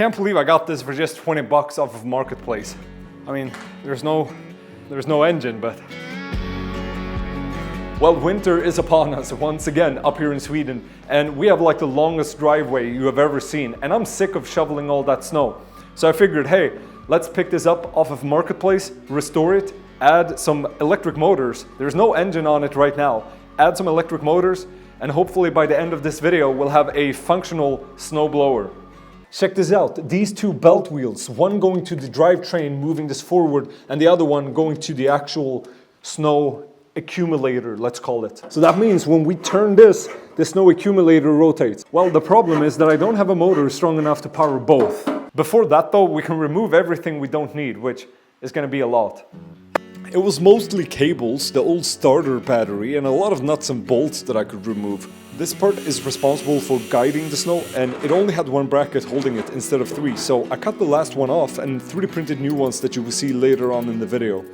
Can't believe I got this for just 20 bucks off of Marketplace. I mean, there's no engine, but... Well, winter is upon us once again up here in Sweden, and we have like the longest driveway you have ever seen, and I'm sick of shoveling all that snow. So I figured, hey, let's pick this up off of Marketplace, restore it, add some electric motors. There's no engine on it right now. Add some electric motors, and hopefully by the end of this video, we'll have a functional snowblower. Check this out, these two belt wheels, one going to the drivetrain moving this forward, and the other one going to the actual snow accumulator, let's call it. So that means when we turn this, the snow accumulator rotates. Well, the problem is that I don't have a motor strong enough to power both. Before that though, we can remove everything we don't need, which is going to be a lot. It was mostly cables, the old starter battery, and a lot of nuts and bolts that I could remove. This part is responsible for guiding the snow, and it only had one bracket holding it instead of three, so I cut the last one off and 3D printed new ones that you will see later on in the video.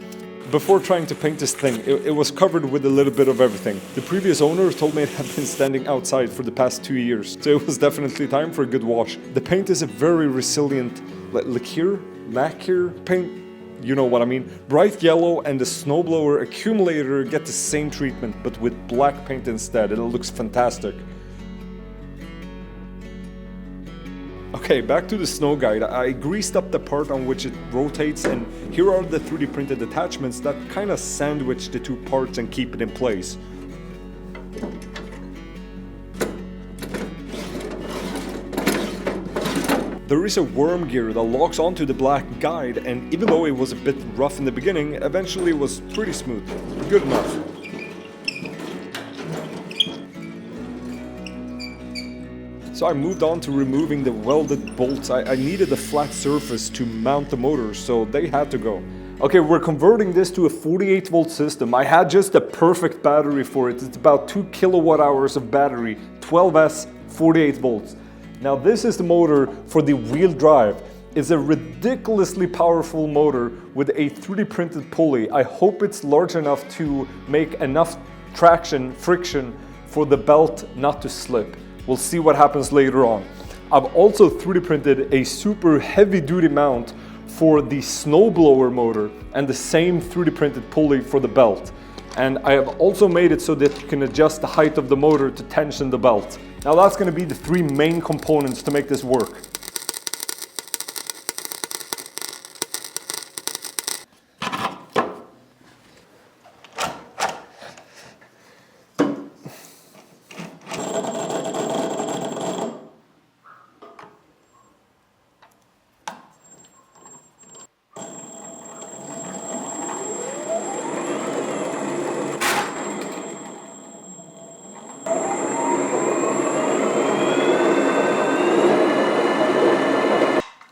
Before trying to paint this thing, it was covered with a little bit of everything. The previous owner told me it had been standing outside for the past 2 years, so it was definitely time for a good wash. The paint is a very resilient lacquer paint, you know what I mean. Bright yellow, and the snowblower accumulator get the same treatment, but with black paint instead. It looks fantastic. Okay, back to the snow guide. I greased up the part on which it rotates, and here are the 3D printed attachments that kind of sandwich the two parts and keep it in place. There is a worm gear that locks onto the black guide, and even though it was a bit rough in the beginning, eventually it was pretty smooth. Good enough. So I moved on to removing the welded bolts. I needed a flat surface to mount the motors, so they had to go. Okay, we're converting this to a 48 volt system. I had just the perfect battery for it. It's about 2 kilowatt hours of battery, 12S, 48 volts. Now this is the motor for the wheel drive. It's a ridiculously powerful motor with a 3D printed pulley. I hope it's large enough to make enough traction, friction for the belt not to slip. We'll see what happens later on. I've also 3D printed a super heavy duty mount for the snowblower motor and the same 3D printed pulley for the belt. And I have also made it so that you can adjust the height of the motor to tension the belt. Now that's going to be the three main components to make this work.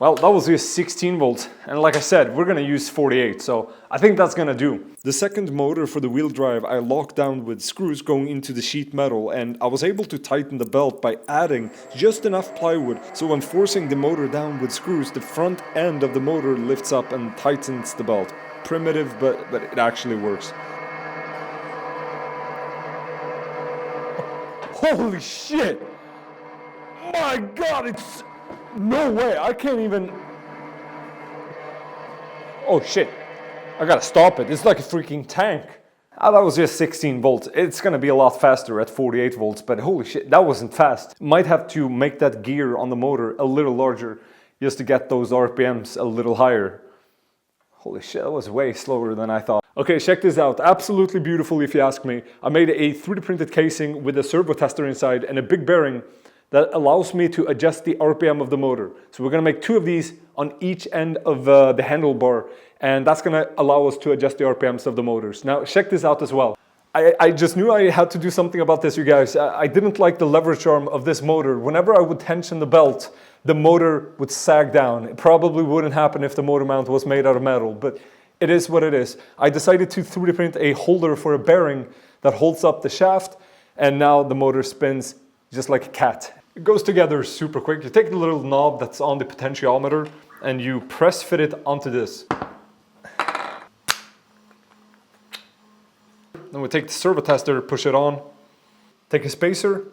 Well, that was just 16 volts, and like I said, we're gonna use 48, so I think that's gonna do. The second motor for the wheel drive I locked down with screws going into the sheet metal, and I was able to tighten the belt by adding just enough plywood, so when forcing the motor down with screws, the front end of the motor lifts up and tightens the belt. Primitive, but it actually works. Holy shit! My God, it's... No way, I can't even... Oh shit, I gotta stop it. It's like a freaking tank. That was just 16 volts. It's gonna be a lot faster at 48 volts, but holy shit, that wasn't fast. Might have to make that gear on the motor a little larger just to get those RPMs a little higher. Holy shit, that was way slower than I thought. Okay, check this out. Absolutely beautiful if you ask me. I made a 3D printed casing with a servo tester inside and a big bearing that allows me to adjust the RPM of the motor. So we're gonna make 2 of these on each end of the handlebar, and that's gonna allow us to adjust the RPMs of the motors. Now check this out as well. I just knew I had to do something about this, you guys. I didn't like the leverage arm of this motor. Whenever I would tension the belt, the motor would sag down. It probably wouldn't happen if the motor mount was made out of metal, but it is what it is. I decided to 3D print a holder for a bearing that holds up the shaft, and now the motor spins just like a cat. It goes together super quick. You take the little knob that's on the potentiometer and you press fit it onto this. Then we take the servo tester, push it on, take a spacer,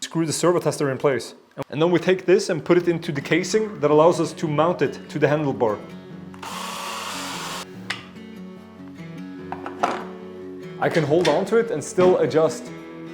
screw the servo tester in place. And then we take this and put it into the casing that allows us to mount it to the handlebar. I can hold on to it and still adjust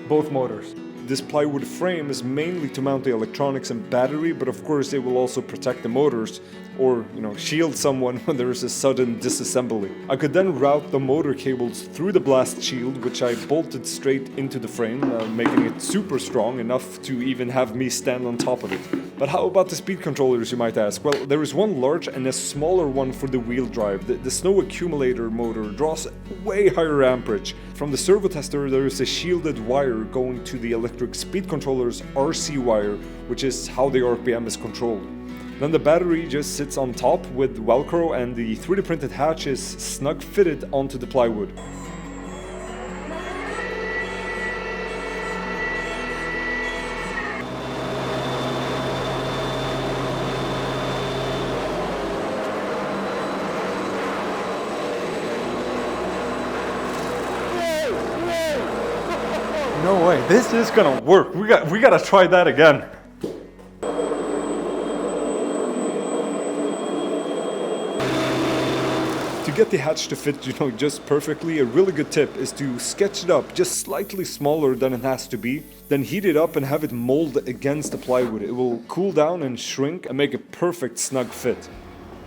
both motors. This plywood frame is mainly to mount the electronics and battery, but of course it will also protect the motors or, shield someone when there is a sudden disassembly. I could then route the motor cables through the blast shield, which I bolted straight into the frame, making it super strong, enough to even have me stand on top of it. But how about the speed controllers, you might ask? Well, there is one large and a smaller one for the wheel drive. The snow accumulator motor draws way higher amperage. From the servo tester, there is a shielded wire going to the electric speed controller's RC wire, which is how the RPM is controlled. Then the battery just sits on top with Velcro, and the 3D printed hatch is snug fitted onto the plywood. No way, this is gonna work. We gotta try that again. To get the hatch to fit, just perfectly, a really good tip is to sketch it up just slightly smaller than it has to be, then heat it up and have it mold against the plywood. It will cool down and shrink and make a perfect snug fit.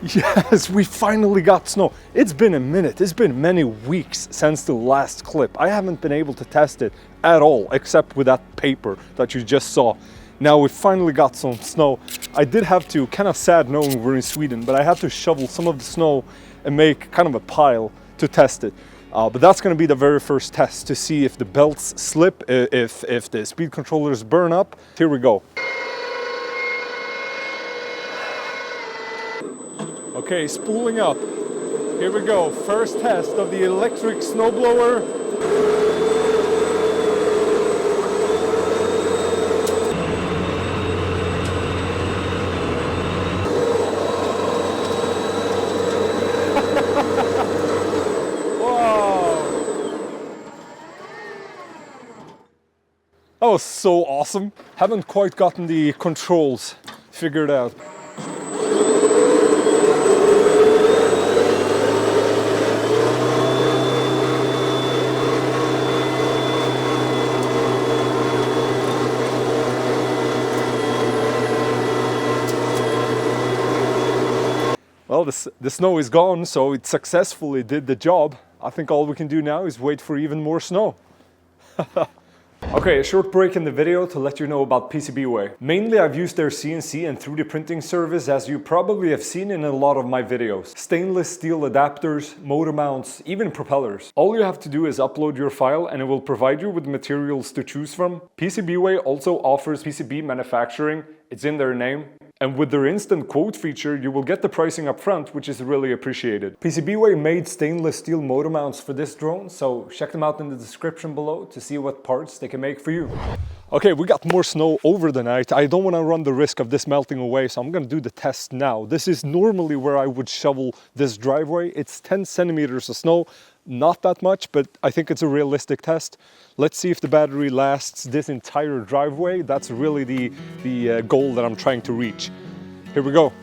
Yes, we finally got snow. It's been a minute, it's been many weeks since the last clip. I haven't been able to test it at all, except with that paper that you just saw. Now we finally got some snow. I did have to, kind of sad knowing we're in Sweden, but I had to shovel some of the snow and make kind of a pile to test it. But that's going to be the very first test to see if the belts slip, if the speed controllers burn up. Here we go. Okay, spooling up. Here we go. First test of the electric snowblower. That was so awesome. Haven't quite gotten the controls figured out. Well, the snow is gone, so it successfully did the job. I think all we can do now is wait for even more snow. Okay, a short break in the video to let you know about PCBWay. Mainly I've used their CNC and 3D printing service, as you probably have seen in a lot of my videos. Stainless steel adapters, motor mounts, even propellers. All you have to do is upload your file and it will provide you with materials to choose from. PCBWay also offers PCB manufacturing, it's in their name. And with their instant quote feature, you will get the pricing up front, which is really appreciated. PCBWay made stainless steel motor mounts for this drone, so check them out in the description below to see what parts they can make for you. Okay, we got more snow over the night. I don't want to run the risk of this melting away, so I'm going to do the test now. This is normally where I would shovel this driveway. It's 10 centimeters of snow. Not that much, but I think it's a realistic test. Let's see if the battery lasts this entire driveway. That's really the goal that I'm trying to reach. Here we go.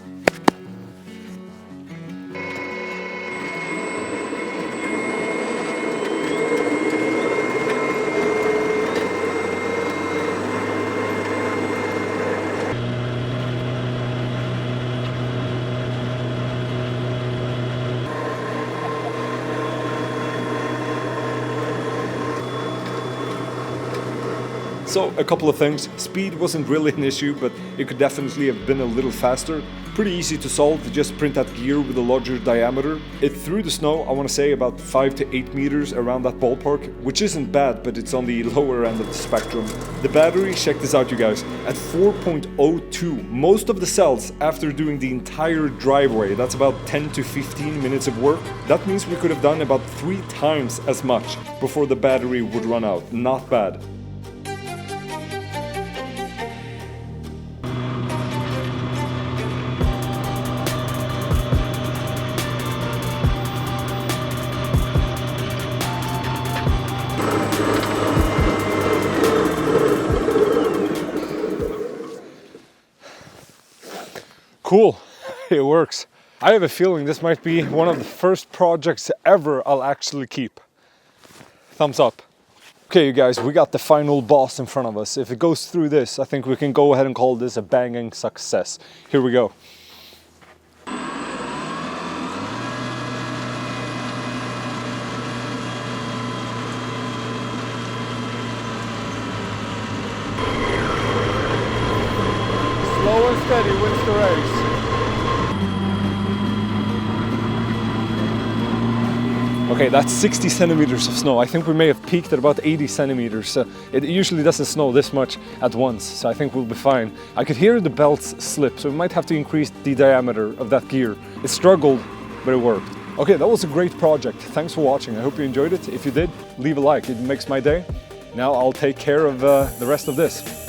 So, a couple of things. Speed wasn't really an issue, but it could definitely have been a little faster. Pretty easy to solve, to just print that gear with a larger diameter. It threw the snow, I want to say, about 5 to 8 meters around that ballpark, which isn't bad, but it's on the lower end of the spectrum. The battery, check this out you guys, at 4.02. Most of the cells after doing the entire driveway, that's about 10 to 15 minutes of work. That means we could have done about 3 times as much before the battery would run out. Not bad. Cool, it works. I have a feeling this might be one of the first projects ever I'll actually keep. Thumbs up. Okay, you guys, we got the final boss in front of us. If it goes through this, I think we can go ahead and call this a banging success. Here we go. Slow and steady wins the race. Okay, that's 60 centimeters of snow. I think we may have peaked at about 80 centimeters. It usually doesn't snow this much at once, so I think we'll be fine. I could hear the belts slip, so we might have to increase the diameter of that gear. It struggled, but it worked. Okay, that was a great project. Thanks for watching. I hope you enjoyed it. If you did, leave a like. It makes my day. Now I'll take care of the rest of this.